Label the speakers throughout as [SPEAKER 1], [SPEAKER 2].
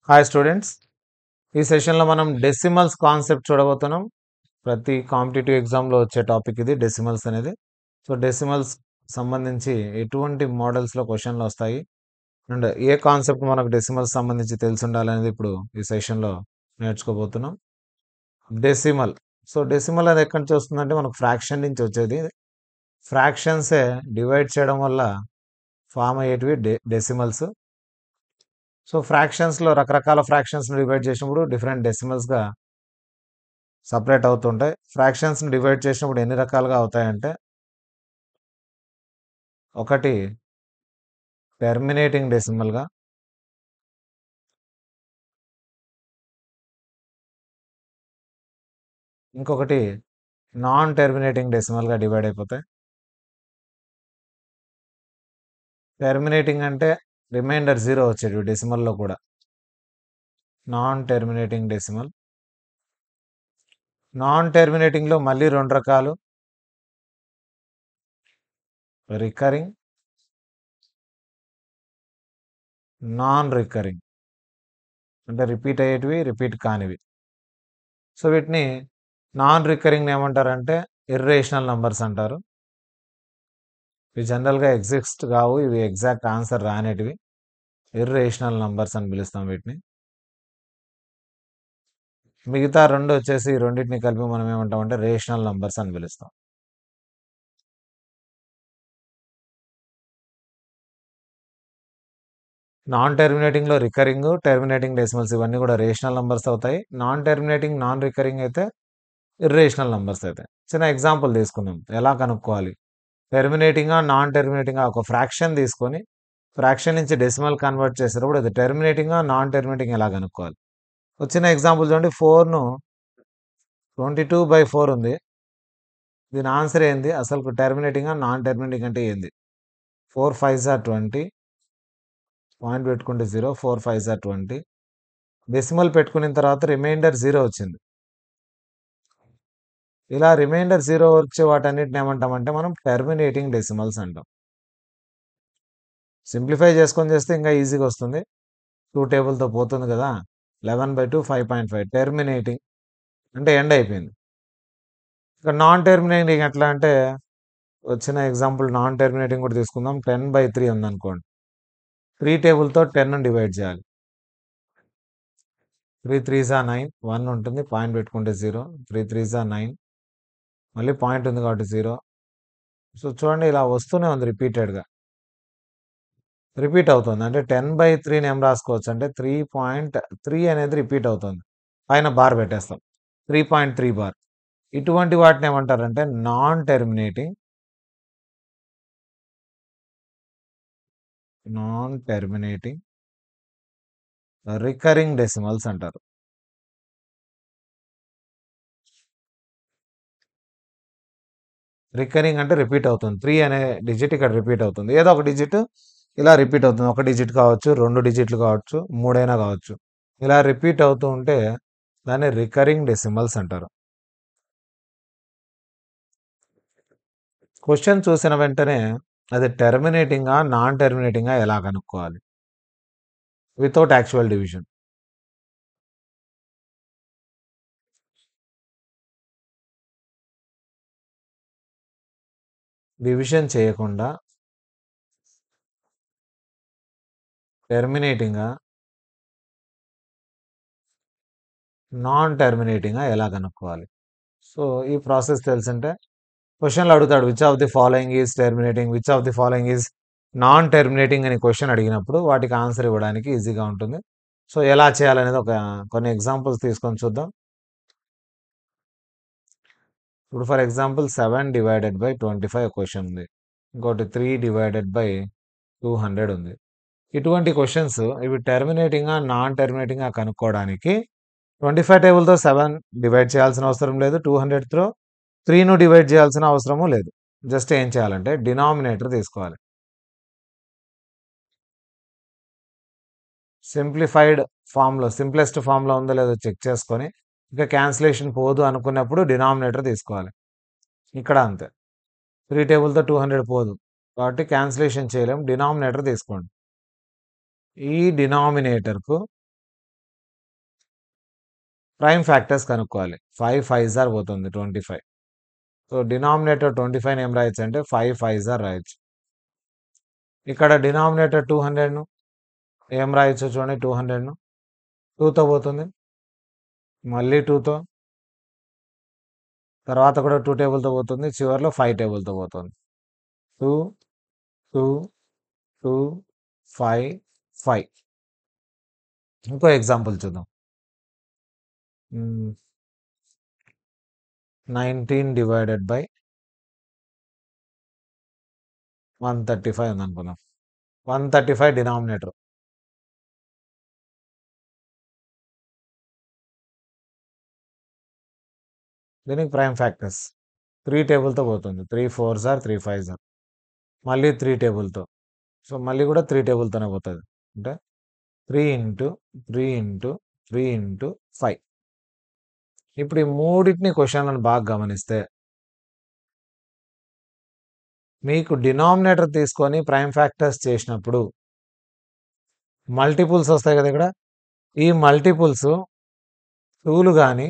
[SPEAKER 1] Hi students, ఈ సెషన్లో మనం డెసిమల్స్ కాన్సెప్ట్ చూడబోతున్నాం. ప్రతి కాంపిటేటివ్ ఎగ్జామ్లో వచ్చే టాపిక్ ఇది డెసిమల్స్ అనేది. సో డెసిమల్స్ సంబంధించి ఎటువంటి మోడల్స్లో క్వశ్చన్లు వస్తాయి అండ్ ఏ కాన్సెప్ట్ మనకు డెసిమల్స్ సంబంధించి తెలిసి ఉండాలనేది ఇప్పుడు ఈ సెషన్లో నేర్చుకోబోతున్నాం. డెసిమల్, సో డెసిమల్ అది ఎక్కడి నుంచి వస్తుందంటే మనకు ఫ్రాక్షన్ నుంచి వచ్చేది. ఫ్రాక్షన్సే డివైడ్ చేయడం వల్ల ఫామ్ అయ్యేటివి డెసిమల్స్. సో ఫ్రాక్షన్స్లో రకరకాల ఫ్రాక్షన్స్ని డివైడ్ చేసినప్పుడు డిఫరెంట్ డెసిమల్స్గా సపరేట్ అవుతుంటాయి. ఫ్రాక్షన్స్ని డివైడ్ చేసినప్పుడు ఎన్ని రకాలుగా అవుతాయంటే, ఒకటి టెర్మినేటింగ్ డెసిమల్గా, ఇంకొకటి నాన్ టెర్మినేటింగ్ డెసిమల్గా డివైడ్ అయిపోతాయి. టెర్మినేటింగ్ అంటే రిమైండర్ 0 వచ్చేవి డెసిమల్లో కూడా, నాన్ టెర్మినేటింగ్ డెసిమల్. నాన్ టెర్మినేటింగ్లో మళ్ళీ రెండు రకాలు, రికరింగ్, నాన్ రికరింగ్, అంటే రిపీట్ అయ్యేటివి, రిపీట్ కానివి. సో వీటిని నాన్ రికరింగ్ ఏమంటారంటే ఇర్రేషనల్ నంబర్స్ అంటారు. ఇవి జనరల్గా ఎగ్జిస్ట్ కావు, ఇవి ఎగ్జాక్ట్ ఆన్సర్ రానేటివి, ఇర్రేషనల్ నంబర్స్ అని పిలుస్తాం వీటిని. మిగతా రెండు వచ్చేసి రెండింటిని కలిపి మనం ఏమంటామంటే రేషనల్ నంబర్స్ అని పిలుస్తాం. నాన్ టెర్మినేటింగ్లో రికరింగ్, టెర్మినేటింగ్ డెసిమల్స్ ఇవన్నీ కూడా రేషనల్ నంబర్స్ అవుతాయి. నాన్ టెర్మినేటింగ్, నాన్ రికరింగ్ అయితే ఇర్రేషనల్ నంబర్స్ అవుతాయి. చిన్న ఎగ్జాంపుల్ తీసుకుందాం, ఎలా కనుక్కోవాలి. టెర్మినేటింగా నాన్ టెర్మినేటింగా ఒక ఫ్రాక్షన్ తీసుకొని ఫ్రాక్షన్ నుంచి డెసిమల్ కన్వర్ట్ చేసేటప్పుడు అది టెర్మినేటింగా నాన్ టెర్మినేటింగ్ ఎలా కనుక్కోవాలి. వచ్చిన ఎగ్జాంపుల్ చూడండి, 4ను 22/4 ఉంది. దీని ఆన్సర్ ఏంది, అసలు టెర్మినేటింగా నాన్ టెర్మినేటింగ్ అంటే ఏంది. 4 5s are 20, పాయింట్ పెట్టుకుంటే 0, 4 5s are 20. డెసిమల్ పెట్టుకున్న తర్వాత రిమైండర్ 0 వచ్చింది. ఇలా రిమైండర్ 0 వచ్చే వాటన్నిటిని ఏమంటామంటే మనం టెర్మినేటింగ్ డెసిమల్స్ అంటాం. సింప్లిఫై చేసుకొని చేస్తే ఇంకా ఈజీగా వస్తుంది. 2 టేబుల్తో పోతుంది కదా. 11/2 5.5 టెర్మినేటింగ్ అంటే ఎండ్ అయిపోయింది. ఇక నాన్ టెర్మినేటింగ్ ఎట్లా అంటే, వచ్చిన ఎగ్జాంపుల్ నాన్ టెర్మినేటింగ్ కూడా తీసుకుందాం. 10/3 ఉందనుకోండి, 3 టేబుల్తో 10 డివైడ్ చేయాలి. 3 3s are 9, 1 ఉంటుంది, పాయింట్ పెట్టుకుంటే 0, 3 3s are 9, మళ్ళీ పాయింట్ ఉంది కాబట్టి 0. సో చూడండి, ఇలా వస్తూనే ఉంది రిపీటెడ్గా, రిపీట్ అవుతుంది. అంటే 10/3ని ఏం రాసుకోవచ్చు అంటే 3.3 అనేది రిపీట్ అవుతుంది. పైన బార్ పెట్టేస్తాం, 3.3 బార్. ఇటువంటి వాటిని ఏమంటారంటే నాన్ టెర్మినేటింగ్ రికరింగ్ డెసిమల్స్ అంటారు. రికరింగ్ అంటే రిపీట్ అవుతుంది. 3 అనే డిజిట్ ఇక్కడ రిపీట్ అవుతుంది. ఏదో ఒక డిజిట్ ఇలా రిపీట్ అవుతుంది. ఒక డిజిట్ కావచ్చు, 2 డిజిట్లు కావచ్చు, 3 అయినా కావచ్చు. ఇలా రిపీట్ అవుతూ ఉంటే దాన్ని రికరింగ్ డెసిమల్స్ అంటారు. క్వశ్చన్ చూసిన వెంటనే అది టెర్మినేటింగా నాన్ టెర్మినేటింగా ఎలా కనుక్కోవాలి వితౌట్ యాక్చువల్ డివిజన్. డివిజన్ చేయకుండా టెర్మినేటింగా నాన్ టెర్మినేటింగా ఎలా కనుక్కోవాలి. సో ఈ ప్రాసెస్ తెలిసింటే క్వశ్చన్లు అడుగుతాడు, which of the following is terminating, which of the following is non terminating అని క్వశ్చన్ అడిగినప్పుడు వాటికి ఆన్సర్ ఇవ్వడానికి ఈజీగా ఉంటుంది. సో ఎలా చేయాలనేది కొన్ని ఎగ్జాంపుల్స్ తీసుకొని చూద్దాం. ఇప్పుడు ఫర్ ఎగ్జాంపుల్ 7/25 క్వశ్చన్ ఉంది, ఇంకోటి 3/200 ఉంది. ఇటువంటి క్వశ్చన్స్ ఇవి టెర్మినేటింగా నాన్ టెర్మినేటింగా కనుక్కోవడానికి 25 టేబుల్తో 7 డివైడ్ చేయాల్సిన అవసరం లేదు, 200తో 3ను డివైడ్ చేయాల్సిన అవసరము లేదు. జస్ట్ ఏం చేయాలంటే డినామినేటర్ తీసుకోవాలి. సింప్లిఫైడ్ ఫామ్లో, సింప్లెస్ట్ ఫామ్లో ఉందో లేదో చెక్ చేసుకొని ఇంకా క్యాన్సిలేషన్ పోదు అనుకున్నప్పుడు డినామినేటర్ తీసుకోవాలి. ఇక్కడ అంతే, 3 టేబుల్తో 200 పోదు కాబట్టి క్యాన్సిలేషన్ చేయలేం, డినామినేటర్ తీసుకోండి. ఈ డినామినేటర్కు ప్రైమ్ ఫ్యాక్టర్స్ కనుక్కోవాలి. 5 5 జార్ పోతుంది 25. సో డినామినేటర్ 25 ఏం రాయొచ్చు అంటే 5 5 జార్ రాయొచ్చు. ఇక్కడ డినామినేటర్ 200ను ఏం రాయొచ్చు చూడండి. 200ను 2తో పోతుంది, మళ్ళీ 2తో, తర్వాత కూడా 2 టేబుల్తో పోతుంది, చివరిలో 5 టేబుల్తో పోతుంది. 2 2 2 5 5. ఇంకో ఎగ్జాంపుల్ చూద్దాం. 19 డివైడెడ్ బై 135 ఉంది అనుకుందాం. 135 డినామినేటర్. దీనికి ప్రైమ్ ఫ్యాక్టర్స్ 3 టేబుల్తో పోతుంది. 3 4 జార్ 3 5 జార్, మళ్ళీ 3 టేబుల్తో. సో మళ్ళీ కూడా 3 టేబుల్తోనే పోతుంది. అంటే 3 ఇంటూ 3 ఇంటూ 3 ఇంటూ 5. ఇప్పుడు ఈ మూడింటిని క్వశ్చన్లను బాగా గమనిస్తే మీకు డినామినేటర్ తీసుకొని ప్రైమ్ ఫ్యాక్టర్స్ చేసినప్పుడు మల్టిపుల్స్ వస్తాయి కదా. ఇక్కడ ఈ మల్టిపుల్స్ 2లు కానీ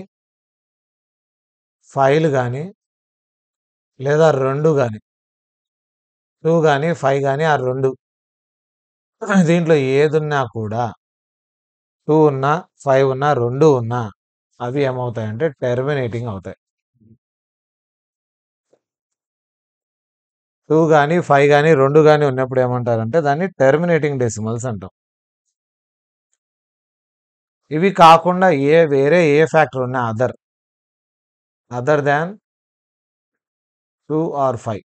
[SPEAKER 1] 5లు కానీ లేదా 2 కానీ 2 కానీ 5 కానీ ఆ 2 దీంట్లో ఏదున్నా కూడా 2 ఉన్నా 5 ఉన్నా 2 ఉన్నా అవి ఏమవుతాయంటే టెర్మినేటింగ్ అవుతాయి. 2 కానీ 5 కానీ 2 కానీ ఉన్నప్పుడు ఏమంటారంటే దాన్ని టెర్మినేటింగ్ డెసిమల్స్ అంటాం. ఇవి కాకుండా వేరే ఏ ఫ్యాక్టర్ ఉన్నా అదర్ దాన్ 2 ఆర్ 5,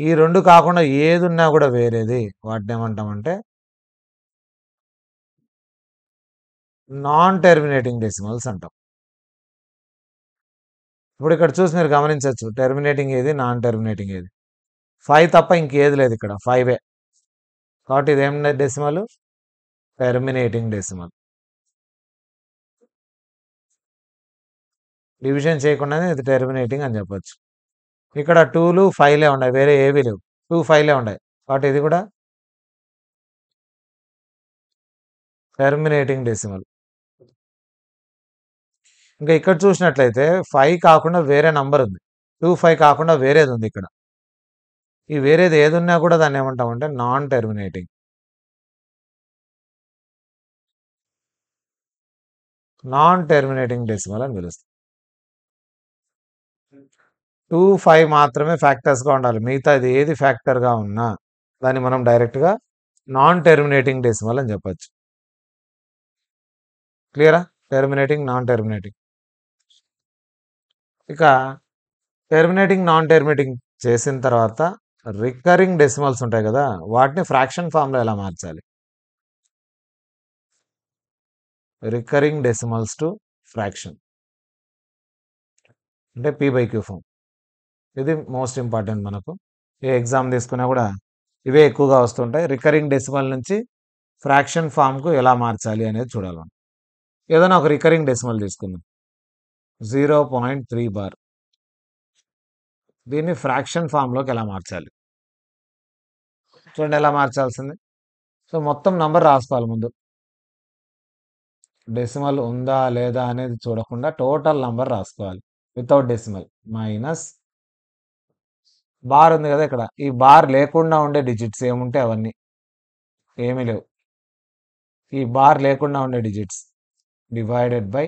[SPEAKER 1] ఈ 2 కాకుండా ఏది ఉన్నా కూడా వేరేది, వాటిని ఏమంటామంటే నాన్ టెర్మినేటింగ్ డెసిమల్స్ అంటాం. ఇప్పుడు ఇక్కడ చూసి మీరు గమనించవచ్చు టెర్మినేటింగ్ ఏది, నాన్ టెర్మినేటింగ్ ఏది. 5 తప్ప ఇంకేది లేదు, ఇక్కడ 5ఏ. కాబట్టి ఇది ఏం డెసిమల్? Terminating decimal. డివిజన్ చేయకుండానే ఇది టెర్మినేటింగ్ అని చెప్పొచ్చు. ఇక్కడ 2లు 5లే ఉన్నాయి, వేరే ఏవి లేవు. 2 5లే ఉన్నాయి, కాబట్టి ఇది కూడా టెర్మినేటింగ్ డెసిమల్. ఇంకా ఇక్కడ చూసినట్లయితే 5 కాకుండా వేరే నంబర్ ఉంది, 2 5 కాకుండా వేరేది ఉంది. ఇక్కడ ఈ వేరేది ఏది ఉన్నా కూడా దాన్ని ఏమంటామంటే non terminating. Non terminating decimal అని పిలుస్తాం. 2 5 మాత్రమే ఫ్యాక్టర్స్గా ఉండాలి, మిగతా ఇది ఏది ఫ్యాక్టర్గా ఉన్నా దాన్ని మనం డైరెక్ట్గా నాన్ టెర్మినేటింగ్ డెసిమల్ అని చెప్పచ్చు. క్లియరా? Terminating, non terminating. ఇక టెర్మినేటింగ్, నాన్ టెర్మినేటింగ్ చేసిన తర్వాత రికరింగ్ డెసిమల్స్ ఉంటాయి కదా, వాటిని ఫ్రాక్షన్ ఫామ్లో ఎలా మార్చాలి? రికరింగ్ డెసిమల్స్ టు ఫ్రాక్షన్ అంటే p/q ఫామ్. ఇది మోస్ట్ ఇంపార్టెంట్. మనకు ఏ ఎగ్జామ్ తీసుకున్నా కూడా ఇవే ఎక్కువగా వస్తుంటాయి. రికరింగ్ డెసిమల్ నుంచి ఫ్రాక్షన్ ఫామ్కు ఎలా మార్చాలి అనేది చూడాలి. ఏదైనా ఒక రికరింగ్ డెసిమల్ తీసుకుందాం, 0.3 బార్. దీన్ని ఫ్రాక్షన్ ఫామ్లోకి ఎలా మార్చాలి చూడండి. ఎలా మార్చాల్సింది? సో మొత్తం నంబర్ రాసుకోవాలి ముందు. డెసిమల్ ఉందా లేదా అనేది చూడకుండా టోటల్ నంబర్ రాసుకోవాలి వితౌట్ డెసిమల్. మైనస్ బార్ ఉంది కదా, ఇక్కడ ఈ బార్ లేకుండా ఉండే డిజిట్స్ ఏముంటే అవన్నీ, ఏమీ లేవు, ఈ బార్ లేకుండా ఉండే డిజిట్స్ డివైడెడ్ బై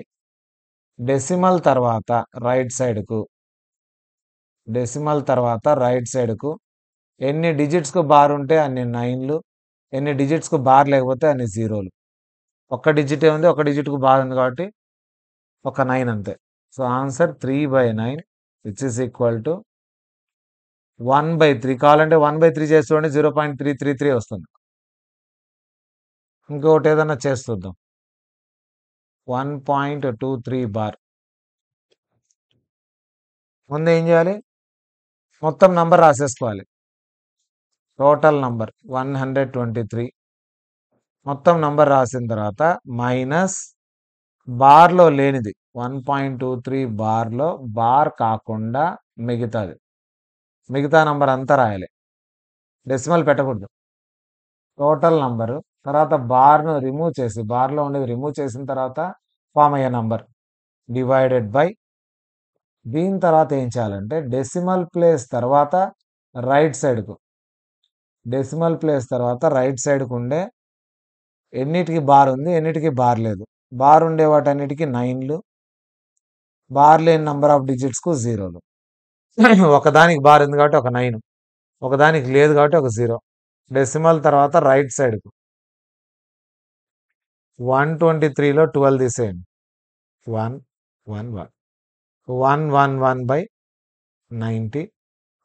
[SPEAKER 1] డెసిమల్ తర్వాత రైట్ సైడ్కు, డెసిమల్ తర్వాత రైట్ సైడ్కు ఎన్ని డిజిట్స్కు బార్ ఉంటే అన్ని 9లు, ఎన్ని డిజిట్స్కు బార్ లేకపోతే అన్ని 0లు. ఒక్క డిజిటే ఉంది, ఒక డిజిట్కు బార్ ఉంది కాబట్టి ఒక 9 అంతే. So answer 3/9 which is equal to 1/3. కావాలంటే 1/3 చేసి చూడండి, 0.333 వస్తుంది. ఇంకొకటి ఏదైనా చేస్తుందాం, 1.23 బార్. ముందు ఏం చేయాలి? మొత్తం నంబర్ రాసేసుకోవాలి. Total number 123. మొత్తం నంబర్ రాసిన తర్వాత మైనస్ బార్లో లేనిది 1.23 బార్లో బార్ కాకుండా మిగతాది, మిగతా నంబర్ అంతా రాయాలి, డెసిమల్ పెట్టకూడదు. టోటల్ నంబరు తర్వాత బార్ను రిమూవ్ చేసి, బార్లో ఉండేది రిమూవ్ చేసిన తర్వాత ఫామ్ అయ్యే నంబర్ డివైడెడ్ బై, దీని తర్వాత ఏం చేయాలంటే డెసిమల్ ప్లేస్ తర్వాత రైట్ సైడ్కు, డెసిమల్ ప్లేస్ తర్వాత రైట్ సైడ్కు ఉండే ఎన్నిటికి బార్ ఉంది, ఎన్నిటికి బార్ లేదు. బార్ ఉండే వాటన్నిటికి 9లు, బార్ లేని నంబర్ ఆఫ్ డిజిట్స్కు 0లు. ఒకదానికి బార్ ఉంది కాబట్టి ఒక 9, ఒకదానికి లేదు కాబట్టి ఒక 0. డెసిమల్ తర్వాత రైట్ సైడ్కు 123లో 12 తీసేయండి. 1 1 1 111/90.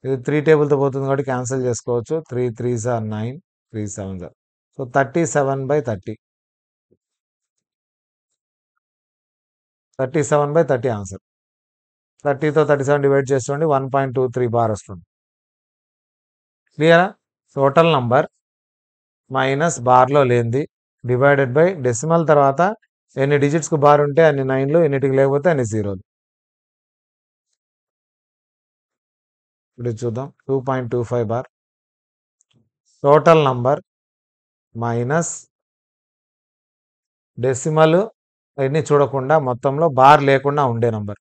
[SPEAKER 1] ఇది 3 టేబుల్తో పోతుంది కాబట్టి క్యాన్సిల్ చేసుకోవచ్చు. 3 3s are 9, 3 7s are. So 37/30. 37/30 answer. 30తో 37 డివైడ్ చేసుకోండి, 1.23 బార్ వస్తుంది. క్లియరా? టోటల్ నంబర్ మైనస్ బార్లో లేనిది డివైడెడ్ బై డెసిమల్ తర్వాత ఎన్ని డిజిట్స్కు బార్ ఉంటే అన్ని 9లు, ఎన్నిటికి లేకపోతే అన్ని 0లు. ఇప్పుడు చూద్దాం. 2.25 bar total number minus decimal ఎన్ని చూడకుండా మొత్తంలో బార్ లేకుండా ఉండే నంబర్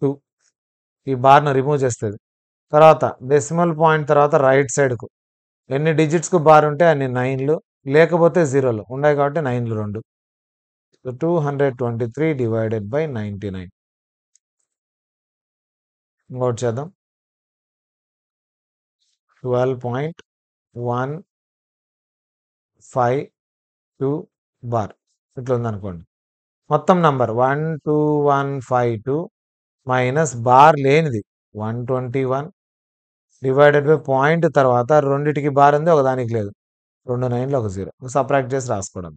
[SPEAKER 1] 2. ఈ బార్ను రిమూవ్ చేస్తుంది. తర్వాత డెసిమల్ పాయింట్ తర్వాత రైట్ సైడ్కు ఎన్ని డిజిట్స్కు బార్ ఉంటే అన్ని 9లు, లేకపోతే 0లు ఉన్నాయి కాబట్టి 9లు 2. So 223 divided by 99. ఇంకోటి చేద్దాం. 12.152 బార్ ఇట్లా ఉందనుకోండి. మొత్తం నంబర్ 12152 మైనస్ బార్ లేనిది 121 డివైడెడ్ బై పాయింట్ తర్వాత రెండిటికి బార్ ఉంది, ఒకదానికి లేదు. 2 9లు ఒక 0. సబ్ట్రాక్ట్ చేసి రాసుకోవడం.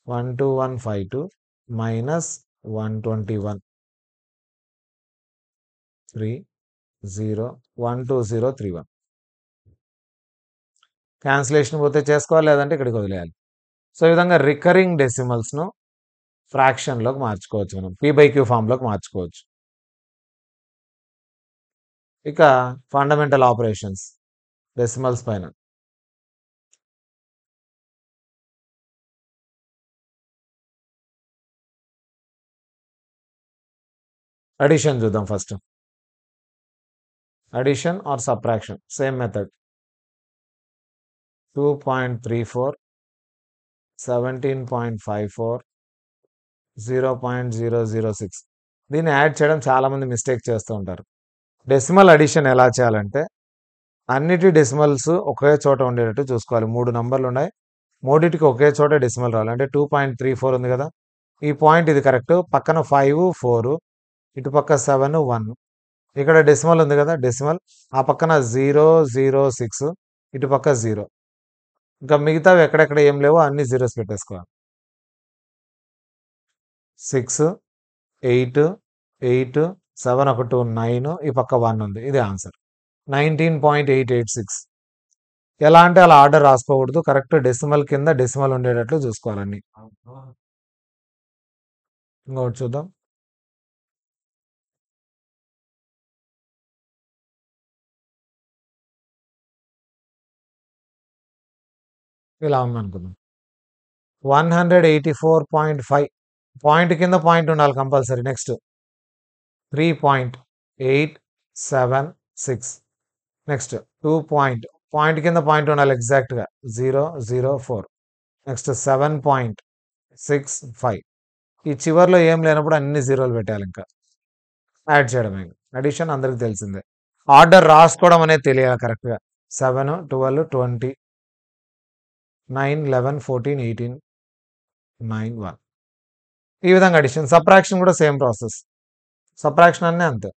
[SPEAKER 1] 12152 మైనస్ 121 3 0 12031. క్యాన్సిలేషన్ పోతే చేసుకోవాలి, లేదంటే ఇక్కడికి వదిలేయాలి. సో ఈ విధంగా రికరింగ్ డెసిమల్స్ను ఫ్రాక్షన్లోకి మార్చుకోవచ్చు, మనం p/q ఫామ్లోకి మార్చుకోవచ్చు. ఇక ఫండమెంటల్ ఆపరేషన్స్ డెసిమల్స్ పైన. అడిషన్ చూద్దాం first. Addition or subtraction, same method. 2.34 17.54 0.006. దీన్ని యాడ్ చేయడం చాలామంది మిస్టేక్ చేస్తూ ఉంటారు. డెసిమల్ అడిషన్ ఎలా చేయాలంటే అన్నిటి డెసిమల్స్ ఒకే చోట ఉండేటట్టు చూసుకోవాలి. 3 నంబర్లు ఉన్నాయి, మూడింటికి ఒకే చోట డెసిమల్ రావాలి. అంటే 2.34 ఉంది కదా, ఈ పాయింట్ ఇది కరెక్ట్. పక్కన 5 4, ఇటుపక్క 7 1. ఇక్కడ డెసిమల్ ఉంది కదా, డెసిమల్ ఆ పక్కన 0 0 6, ఇటుపక్క 0. ఇంకా మిగతావి ఎక్కడెక్కడ ఏం లేవో అన్ని జీరోస్ పెట్టేసుకోవాలి. 6 8 8 7 1 9, ఈ పక్క 1 ఉంది. ఇది ఆన్సర్ 19.886. ఎలా అంటే అలా ఆర్డర్ రాసుకోకూడదు, కరెక్ట్ డెసిమల్ కింద డెసిమల్ ఉండేటట్లు చూసుకోవాలండి. ఇంకొకటి చూద్దాం. ఇలా ఉందనుకుందాం. 184.5 పాయింట్ కింద పాయింట్ ఉండాలి కంపల్సరీ. నెక్స్ట్ 3.876. నెక్స్ట్ 2 పాయింట్ కింద పాయింట్ ఉండాలి ఎగ్జాక్ట్గా 004. నెక్స్ట్ 7.65. ఈ చివర్లో ఏం లేనప్పుడు అన్ని జీరోలు పెట్టాలి, ఇంకా యాడ్ చేయడమే. అడిషన్ అందరికి తెలిసిందే. ఆర్డర్ రాసుకోవడం అనేది తెలియాలి కరెక్ట్గా. 7 12 20 9 11 14 18 9 1. ఈ విధంగా అడిషన్. సబ్ట్రాక్షన్ కూడా సేమ్ ప్రాసెస్. సబ్ట్రాక్షన్ అన్నీ అంతే,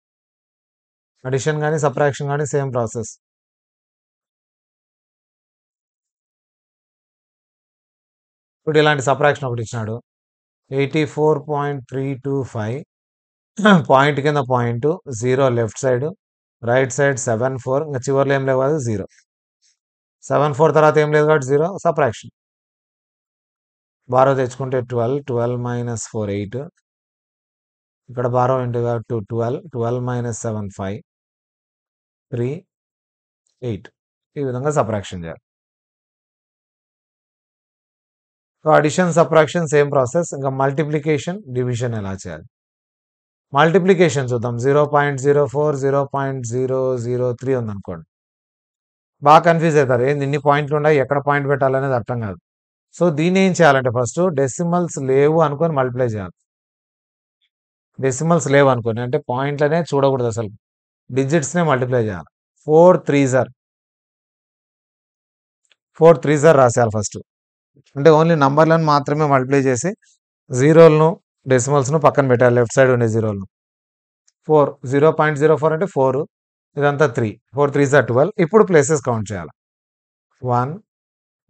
[SPEAKER 1] అడిషన్ కానీ సబ్ట్రాక్షన్ కానీ సేమ్ ప్రాసెస్. ఇప్పుడు ఇలాంటి సబ్ట్రాక్షన్ ఒకటి ఇచ్చినాడు. 84.325 పాయింట్ కింద point 0 left side, right side 74, ఇంకా చివరిలో ఏం లేవు కాదు 0. 74 తర్వాత ఏం లేదు కాబట్టి 0. సబ్ట్రాక్షన్ బారో తెచ్చుకుంటే 12 12 మైనస్ 4 8. ఇక్కడ బారో ఇంటూ 12 12 మైనస్ 7 5 3 8. ఈ విధంగా సబ్ట్రాక్షన్ చేయాలి. So addition subtraction same process. ఇంకా మల్టిప్లికేషన్ డివిజన్ ఎలా చేయాలి? మల్టిప్లికేషన్ చూద్దాం. 0.04 0.003 ఉందనుకోండి, బాగా కన్ఫ్యూజ్ అవుతారు. ఏంది ఇన్ని పాయింట్లు ఉన్నాయి, ఎక్కడ పాయింట్ పెట్టాలనేది అర్థం కాదు. సో దీన్ని ఏం చేయాలంటే ఫస్ట్ డెసిమల్స్ లేవు అనుకొని మల్టిప్లై చేయాలి. డెసిమల్స్ లేవు అనుకోని అంటే పాయింట్లనే చూడకూడదు, అసలు డిజిట్స్నే మల్టిప్లై చేయాలి. 4 3s రాసేయాలి ఫస్ట్. అంటే ఓన్లీ నంబర్లను మాత్రమే మల్టిప్లై చేసి జీరోలను డెసిమల్స్ను పక్కన పెట్టాలి, లెఫ్ట్ సైడ్ ఉండే జీరోలను. 0.04 అంటే 4, ఇదంతా 3, 4 3s 12. ఇప్పుడు ప్లేసెస్ కౌంట్ చేయాలి. 1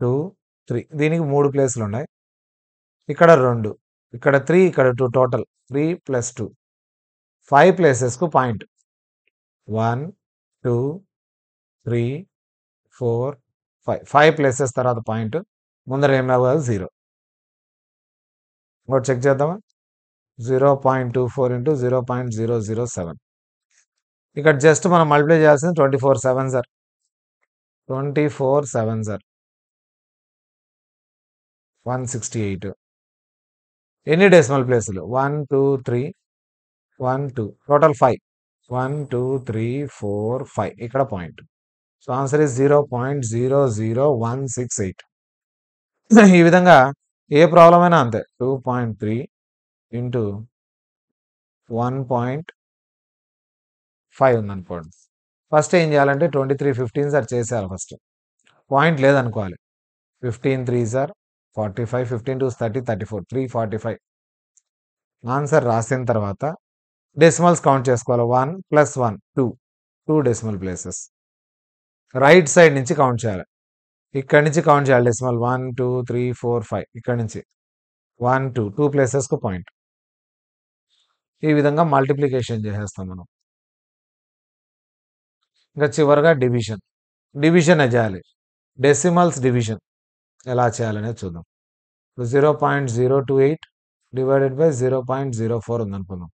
[SPEAKER 1] 2 3, దీనికి 3 ప్లేసులు ఉన్నాయి. ఇక్కడ 2, ఇక్కడ 3, ఇక్కడ 2, టోటల్ 3 + 2, 5 ప్లేసెస్కు పాయింట్. 1 2 3 4 5, 5 ప్లేసెస్ తర్వాత పాయింట్. ముందర ఏం రావు కాదు, 0. ఇంకోటి చెక్ చేద్దామా? 0.24 × 0.007. ఇక్కడ జస్ట్ మనం మల్టిప్లై చేయాల్సింది 24 7s 24 7s 168. ఎన్ని డెసిమల్ ప్లేసులు? 1 2 3 1 2, టోటల్ 5. 1 2 3 4 5, ఇక్కడ పాయింట్. So answer is 0.00168. ఈ విధంగా ఏ ప్రాబ్లం అయినా అంతే. 2.3 × 1.5 ఉందనుకోండి. ఫస్ట్ ఏం చేయాలంటే 23 15s చేసేయాలి. First point లేదనుకోవాలి. 15 3s 45, 15 2s 30, 34, 345. Answer రాసిన తర్వాత డెసిమల్స్ కౌంట్ చేసుకోవాలి. 1 + 1 2 డెసిమల్ ప్లేసెస్. రైట్ సైడ్ నుంచి కౌంట్ చేయాలి. ఇక్కడి నుంచి కౌంట్ చేయాలి డెసిమల్. 1 2 3 4 5, ఇక్కడి నుంచి 1 2 ప్లేసెస్కు పాయింట్. ఈ విధంగా మల్టిప్లికేషన్ చేసేస్తాం మనం. ఇంకా చివరిగా డివిజన్ చేయాలి. డెసిమల్స్ డివిజన్ ఎలా చేయాలనేది చూద్దాం. 0.028 డివైడెడ్ బై 0.04 ఉందనుకుందాం.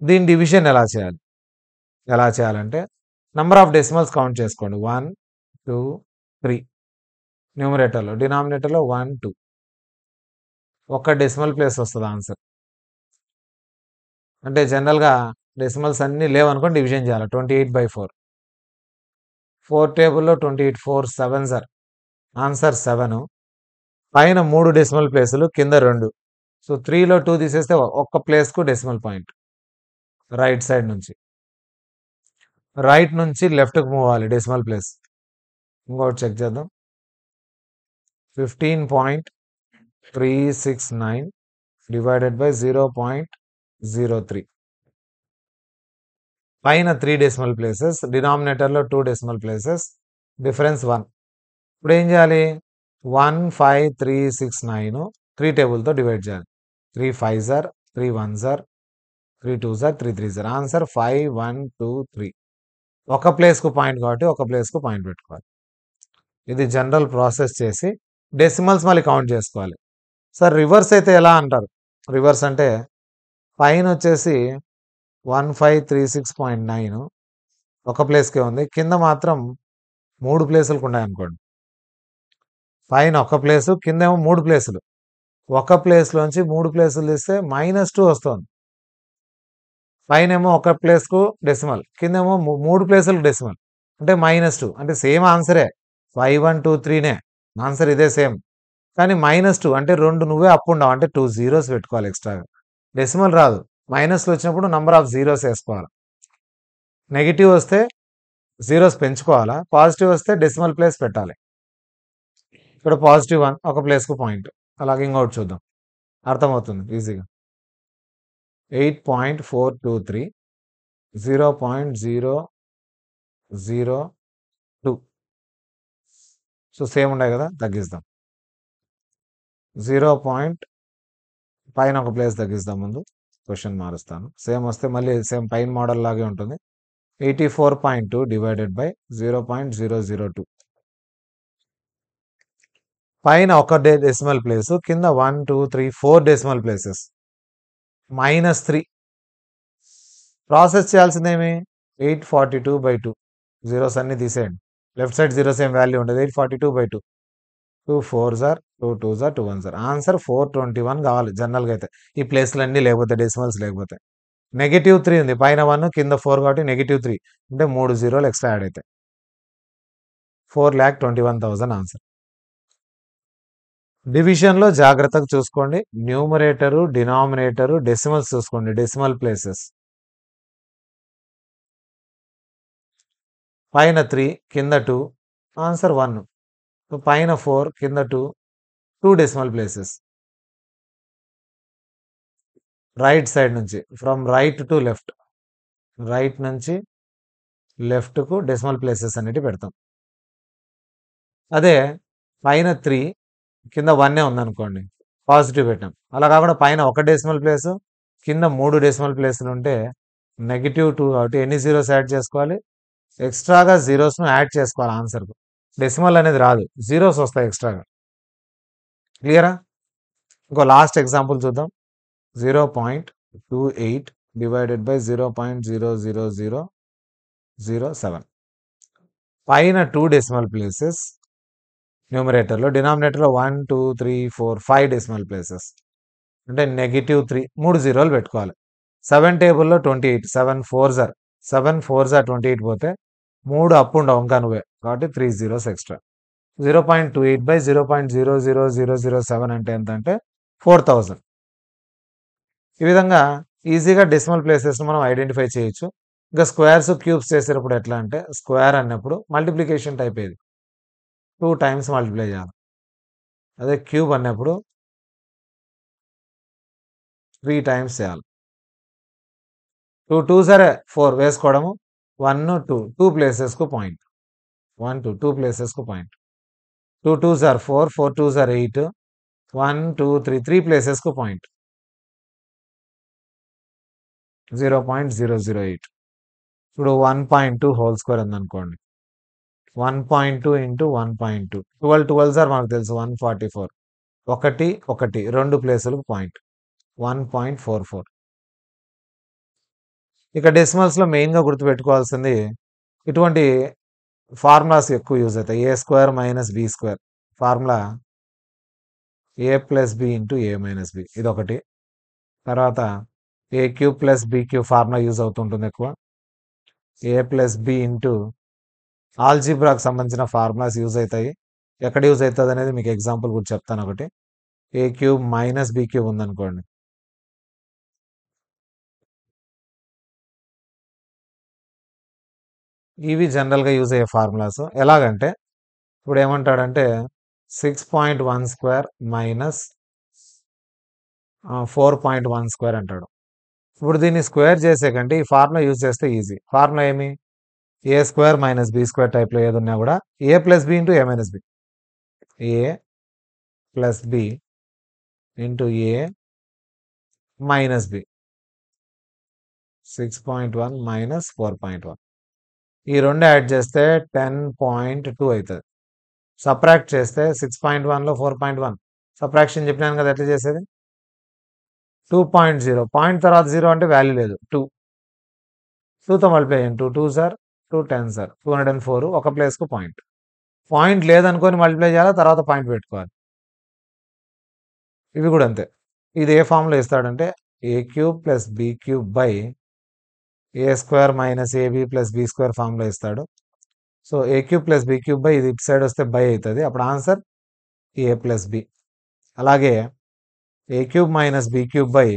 [SPEAKER 1] దీని డివిజన్ ఎలా చేయాలంటే నంబర్ ఆఫ్ డెసిమల్స్ కౌంట్ చేసుకోండి. 1 2 3 న్యూమరేటర్లో, డినామినేటర్లో 1 2, ఒక్క డెసిమల్ ప్లేస్ వస్తుంది ఆన్సర్. అంటే జనరల్గా డెసిమల్స్ అన్నీ లేవనుకోండి, డివిజన్ చేయాలి. 28/4, 4 టేబుల్లో 28 4 7s ఆన్సర్ 7. పైన 3 డెసిమల్ ప్లేసులు, కింద 2. సో 3లో 2 తీసేస్తే ఒక్క ప్లేస్కు డెసిమల్ పాయింట్. రైట్ సైడ్ నుంచి, రైట్ నుంచి లెఫ్ట్కి మూవ్ అవ్వాలి డెసిమల్ ప్లేస్. ఇంకోటి చెక్ చేద్దాం. 15.369 డివైడెడ్ బై 0.03. పైన 3 డెసిమల్ ప్లేసెస్, డినామినేటర్లో 2 డెసిమల్ ప్లేసెస్, డిఫరెన్స్ 1. ఇప్పుడు ఏం చేయాలి? 15369 3 టేబుల్తో డివైడ్ చేయాలి. 3 5s 3 1s 3 2s 3 3s. Answer 5 1 2 3. ఒక ప్లేస్కు పాయింట్ కాబట్టి ఒక ప్లేస్కు పాయింట్ పెట్టుకోవాలి. ఇది జనరల్ ప్రాసెస్ చేసి డెసిమల్స్ మళ్ళీ కౌంట్ చేసుకోవాలి. సార్ రివర్స్ అయితే ఎలా అంటారు? రివర్స్ అంటే పైన వచ్చేసి 1536.9 ఒక ప్లేస్కే ఉంది, కింద మాత్రం 3 ప్లేసులకు ఉన్నాయనుకోండి. పైన ఒక ప్లేసు, కిందేమో 3 ప్లేసులు. ఒక ప్లేస్లోంచి 3 ప్లేసులు తీస్తే -2 వస్తుంది. పైనేమో ఒక ప్లేస్కు డెసిమల్, కిందేమో 3 ప్లేసులకు డెసిమల్, అంటే -2. అంటే సేమ్ ఆన్సరే, 5 1 2 3నే ఆన్సర్, ఇదే సేమ్. కానీ -2 అంటే 2 నువ్వే అప్ ఉండవు, అంటే 2 zeros పెట్టుకోవాలి ఎక్స్ట్రాగా. డెసిమల్ రాదు, మైనస్లు వచ్చినప్పుడు నంబర్ ఆఫ్ జీరోస్ వేసుకోవాలి. నెగిటివ్ వస్తే జీరోస్ పెంచుకోవాలా, పాజిటివ్ వస్తే డెసిమల్ ప్లేస్ పెట్టాలి. ఇక్కడ +1 ఒక ప్లేస్కు పాయింట్. అలాగే ఇంకోటి చూద్దాం, అర్థమవుతుంది ఈజీగా. 8.423 0.002. సో సేమ్ ఉన్నాయి కదా, తగ్గిస్తాం. 0. పైన ఒక ప్లేస్ తగ్గిస్తాం, ముందు క్వశ్చన్ మారుస్తాను. సేమ్ వస్తే మళ్ళీ సేమ్ పైన మోడల్ లాగే ఉంటుంది. 84.2 డివైడెడ్ బై 0.002. పైన ఒక డెసిమల్ ప్లేస్, కింద 1 2 3 4 డెసిమల్ ప్లేసెస్, -3. ప్రాసెస్ చేయాల్సిందేమి? 842/2. జీరోస్ అన్ని తీసేయండి, లెఫ్ట్ సైడ్ జీరోస్ ఏం వాల్యూ ఉండదు. 842/2 2 4s are 2 2s are 2 1s are answer 421 కావాలి జనరల్గా అయితే ఈ ప్లేస్లు అన్నీ లేకపోతే డెసిమల్స్ లేకపోతే -3 ఉంది పైన 1 కింద 4 కాబట్టి -3 అంటే 3 జీరోలు ఎక్స్ట్రా యాడ్ అవుతాయి 4,21,000 ఆన్సర్. డివిజన్లో జాగ్రత్తగా చూసుకోండి న్యూమరేటరు డినామినేటరు డెసిమల్స్ చూసుకోండి డెసిమల్ ప్లేసెస్ పైన 3 కింద 2 ఆన్సర్ 1 పైన 4 కింద 2 డెసిమల్ ప్లేసెస్ రైట్ సైడ్ నుంచి from right to left right నుంచి లెఫ్ట్కు డెసిమల్ ప్లేసెస్ అనేవి పెడతాం అదే పైన 3 కింద 1 ఉందనుకోండి పాజిటివ్ పెట్టాం అలా కాకుండా పైన ఒక డెసిమల్ ప్లేస్ కింద 3 డెసిమల్ ప్లేసులు ఉంటే -2 కాబట్టి ఎన్ని జీరోస్ యాడ్ చేసుకోవాలి ఎక్స్ట్రాగా జీరోస్ను యాడ్ చేసుకోవాలి ఆన్సర్కు డెసిమల్ అనేది రాదు జీరోస్ వస్తాయి ఎక్స్ట్రాగా క్లియరా ఇంకో లాస్ట్ ఎగ్జాంపుల్ చూద్దాం 0.28 డివైడెడ్ బై 0.00007 పైన 2 డెసిమల్ ప్లేసెస్ న్యూమరేటర్లో డినామినేటర్లో 1 2 3 4 5 డెసిమల్ ప్లేసెస్ అంటే -3 3 జీరోలు పెట్టుకోవాలి 7 టేబుల్లో 28 7 4s ఆర్ 28 పోతే 3 అప్ అండ్ డౌన్ కనువే కాబట్టి 3 జీరోస్ ఎక్స్ట్రా 0.28 బై 0.00007 అంటే ఎంత అంటే 4000 ఈ విధంగా ఈజీగా డెసిమల్ ప్లేసెస్ను మనం ఐడెంటిఫై చేయొచ్చు ఇంకా స్క్వేర్స్ క్యూబ్స్ చేసేటప్పుడు ఎట్లా అంటే స్క్వేర్ అన్నప్పుడు మల్టిప్లికేషన్ టైప్ ఏది 2 టైమ్స్ మల్టిప్లై చేయాలి అదే క్యూబ్ అన్నప్పుడు 3 టైమ్స్ చేయాలి 2 2s ఆర్ 4 వేసుకోవడము 1 2 ప్లేసెస్కు పాయింట్ 1 2 ప్లేసెస్కు point 2 2s are 4 4 2s are 8 1 2 3 ప్లేసెస్కు పాయింట్ 0.008 ఇప్పుడు 1.2 హోల్ స్క్వేర్ ఉందనుకోండి 1.2 ఇంటూ 1.2 12 సార్ మనకు తెలుసు 144 1 2 ప్లేసులకు పాయింట్ 1.44 ఇక డెసిమల్స్లో మెయిన్గా గుర్తుపెట్టుకోవాల్సింది ఇటువంటి ఫార్ములాస్ ఎక్కువ యూజ్ అవుతాయి a square minus b square formula a plus b into a minus b ఇదొకటి తర్వాత a cube plus b cube formula use అవుతుంటుంది ఎక్కువ ఏ ప్లస్ బి ఇంటూ ఆల్జీబ్రాకి సంబంధించిన ఫార్ములాస్ యూజ్ అవుతాయి ఎక్కడ యూజ్ అవుతుంది అనేది మీకు ఎగ్జాంపుల్ కూడా చెప్తాను ఒకటి ఏ క్యూబ్ మైనస్ బి క్యూబ్ ఉందనుకోండి ఇవి జనరల్గా యూజ్ అయ్యే ఫార్ములాస్ ఎలాగంటే ఇప్పుడు ఏమంటాడంటే 6.1 స్క్వేర్ మైనస్ 4.1 స్క్వేర్ అంటాడు ఇప్పుడు దీన్ని స్క్వేర్ చేసే కంటే ఈ ఫార్ములా యూజ్ చేస్తే ఈజీ ఫార్ములా ఏమి ఏ స్క్వేర్ మైనస్ బి స్క్వేర్ టైప్లో ఏదున్నా కూడా ఏ plus b into a minus b A plus b into a minus B 6.1 minus 4.1 ఈ రెండు యాడ్ చేస్తే 10.2 అవుతుంది సబ్ట్రాక్ట్ చేస్తే 6.1లో 4.1 సబ్ట్రాక్షన్ చెప్పినాను కదా ఎట్లా చేసేది 2.0 పాయింట్ తర్వాత 0 అంటే వాల్యూ లేదు 2తో మల్టిప్లై చేయండి 2 2s ఆర్ 2 10s ఆర్ 204 ఒక ప్లేస్కు పాయింట్ లేదనుకొని మల్టిప్లై చేయాలి తర్వాత పాయింట్ పెట్టుకోవాలి ఇవి కూడా అంతే ఇది ఏ ఫామ్లో ఇస్తాడంటే a cube plus b cube by a square minus ab plus b square ఫామ్లో ఇస్తాడు so a cube plus b cube by ఇది ఇటు సైడ్ వస్తే బై అవుతుంది అప్పుడు ఆన్సర్ ఏ ప్లస్ బి అలాగే a cube minus b cube by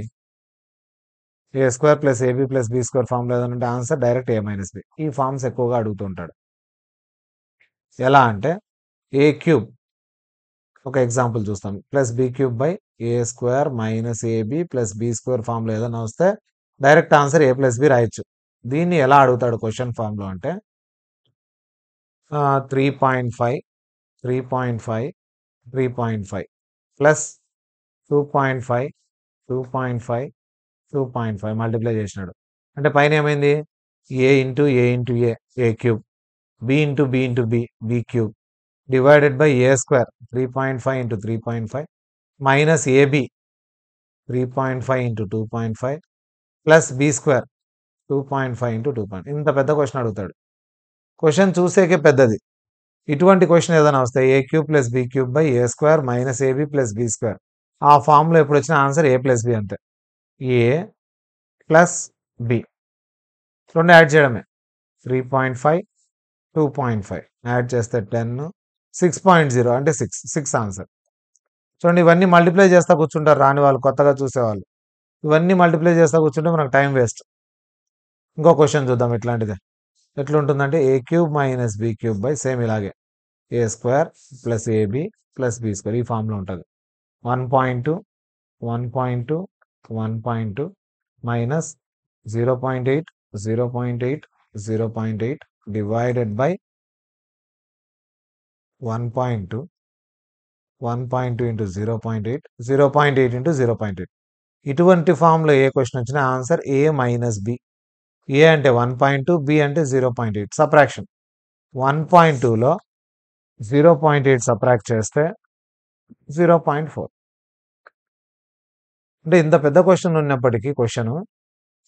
[SPEAKER 1] a square plus ab plus b square ఫామ్లో ఏదంటే answer direct a minus b ఈ forms ఎక్కువగా అడుగుతుంటాడు ఎలా అంటే ఏ క్యూబ్ ఒక ఎగ్జాంపుల్ చూస్తాం plus b cube by a square minus ab plus b square ఫామ్లో ఏదైనా వస్తే డైరెక్ట్ ఆన్సర్ ఏ ప్లస్ బి రాయొచ్చు దీన్ని ఎలా అడుగుతాడు క్వశ్చన్ ఫామ్లో అంటే 3.5 ప్లస్ 2.5 మల్టిప్లై చేసినాడు అంటే పైన ఏమైంది a into a cube b into b cube divided by a square 3.5 into 3.5 minus ab 3.5 into 2.5 plus b square 2.5 into 2. ఇంత పెద్ద క్వశ్చన్ అడుగుతాడు క్వశ్చన్ చూసేకే పెద్దది ఇటువంటి క్వశ్చన్ ఏదైనా వస్తే a cube plus b cube by a square minus ab plus b square, ఆ ఫామ్లో ఎప్పుడు వచ్చిన ఆన్సర్ ఏ ప్లస్ బి అంతే. ఏ ప్లస్ బి రెండు యాడ్ చేయడమే, 3.5 2.5 యాడ్ చేస్తే 10 6.0 అంటే 6 ఆన్సర్. చూడండి ఇవన్నీ మల్టిప్లై చేస్తా కూర్చుంటారు రాని వాళ్ళు, కొత్తగా చూసేవాళ్ళు. ఇవన్నీ మల్టిప్లై చేస్తా కూర్చుంటే మనకు టైం వేస్ట్. ఇంకో క్వశ్చన్ చూద్దాం ఇట్లాంటిదే. ఎట్లుంటుందంటే a cube minus b cube by same ఇలాగే a square plus ab plus b square ఈ ఫామ్లో ఉంటుంది. 1.2 1.2 1.2 minus 0.8 0.8 0.8 divided by 1.2 1.2 into 0.8 0.8 into 0.8. ఇటువంటి ఫామ్లో ఏ క్వశ్చన్ వచ్చినా answer a minus b. A అంటే 1.2, బి అంటే 0.8. సబ్ట్రాక్షన్ 1.2లో 0.8 సబ్ట్రాక్ట్ చేస్తే 0.4. అంటే ఇంత పెద్ద క్వశ్చన్ ఉన్నప్పటికీ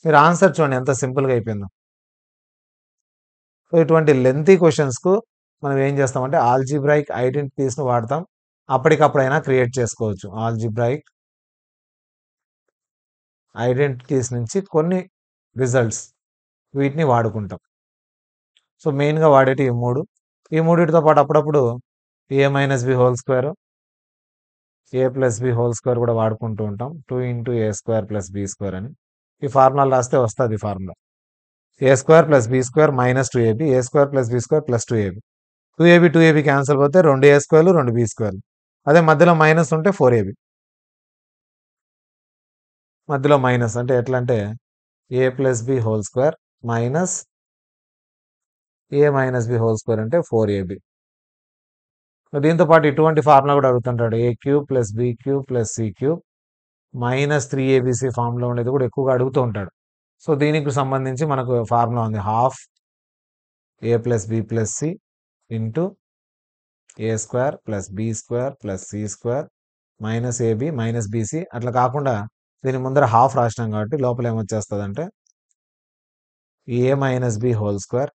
[SPEAKER 1] మీరు ఆన్సర్ చూడండి ఎంత సింపుల్గా అయిపోయిందో. సో ఇటువంటి లెంతీ క్వశ్చన్స్కు మనం ఏం చేస్తామంటే ఆల్జీబ్రాయిక్ ఐడెంటిటీస్ను వాడతాం. అప్పటికప్పుడైనా క్రియేట్ చేసుకోవచ్చు. ఆల్జీబ్రాయిక్ ఐడెంటిటీస్ నుంచి కొన్ని రిజల్ట్స్ వీటిని వాడుకుంటాం. సో మెయిన్గా వాడేటి ఈ మూడిటితో పాటు అప్పుడప్పుడు a minus b whole square a plus b whole square కూడా వాడుకుంటూ ఉంటాం. 2 into a square plus b square అని ఈ ఫార్ములా రాస్తే వస్తుంది. Formula a square plus b square minus 2ab a square plus b square plus 2ab 2ab cancel పోతే 2 ఏ స్క్వేర్లు 2 B స్క్వేర్లు. అదే మధ్యలో మైనస్ ఉంటే 4ab. మధ్యలో మైనస్ అంటే ఎట్లా అంటే a plus b whole square minus a minus b whole square అంటే 4ab. దీంతో పాటు ఇటువంటి ఫార్ములా కూడా అడుగుతుంటాడు. A cube plus b cube plus c cube minus 3abc formula ఉండేది కూడా ఎక్కువగా అడుగుతూ ఉంటాడు. సో దీనికి సంబంధించి మనకు ఫార్ములా ఉంది. Half a plus b plus c into a square plus b square plus c square minus ab minus bc. అట్లా కాకుండా దీని ముందర హాఫ్ రాసినాం కాబట్టి లోపల ఏమొచ్చేస్తుంది అంటే a minus b whole square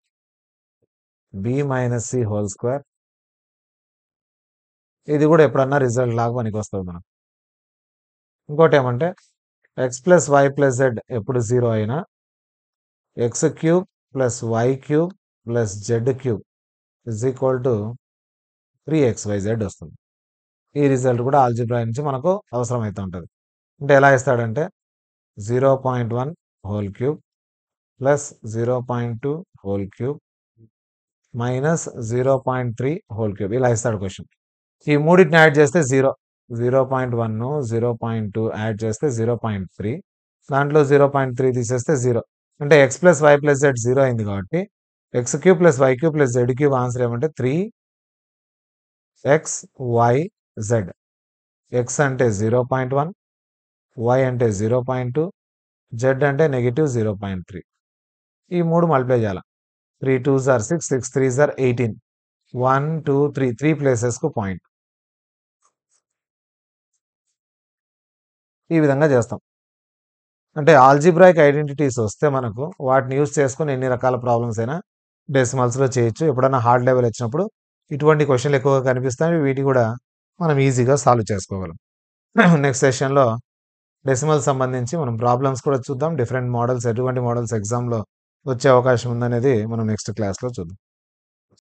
[SPEAKER 1] b minus c whole square. ఇది కూడా ఎప్పుడన్నా రిజల్ట్ లాగా మనకి వస్తుంది మనం. ఇంకోటి ఏమంటే x plus y plus z ఎప్పుడు 0 అయినా x cube plus y cube plus z cube is equal to 3xyz వస్తుంది. ఈ రిజల్ట్ కూడా ఆల్జీబ్రా నుంచి మనకు అవసరం అవుతూ ఉంటుంది. అంటే ఎలా ఇస్తాడంటే 0.1 whole cube plus 0.2 whole cube minus 0.3 whole cube ఇలా ఇస్తాడు క్వశ్చన్. ఈ మూడింటిని యాడ్ చేస్తే 0.1 0.2 యాడ్ చేస్తే 0.3 దాంట్లో 0.3 తీసేస్తే 0 అంటే x plus y plus z 0 అయింది కాబట్టి x cube plus y cube plus z cube answer ఏమంటే 3xyz. ఎక్స్ అంటే 0.1 వై అంటే 0.2 జెడ్ అంటే నెగిటివ్ 0.3. ఈ మూడు మల్టిప్లై చేయాలి. 3 2s are 6 6 3s are 18 1 2 3 3 ప్లేసెస్కు పాయింట్. ఈ విధంగా చేస్తాం. అంటే ఆల్జీబ్రాయిక్ ఐడెంటిటీస్ వస్తే మనకు వాటిని యూజ్ చేసుకుని ఎన్ని రకాల ప్రాబ్లమ్స్ అయినా డెసిమల్స్లో చేయొచ్చు. ఎప్పుడైనా హార్డ్ లెవెల్ వచ్చినప్పుడు ఇటువంటి క్వశ్చన్లు ఎక్కువగా కనిపిస్తాయి. వీటి కూడా మనం ఈజీగా సాల్వ్ చేసుకోగలం. నెక్స్ట్ సెషన్లో డెసిమల్ సంబంధించి మనం ప్రాబ్లమ్స్ కూడా చూద్దాం. డిఫరెంట్ మోడల్స్ ఎటువంటి మోడల్స్ ఎగ్జామ్లో వచ్చే అవకాశం ఉందనేది మనం నెక్స్ట్ క్లాస్లో చూద్దాం.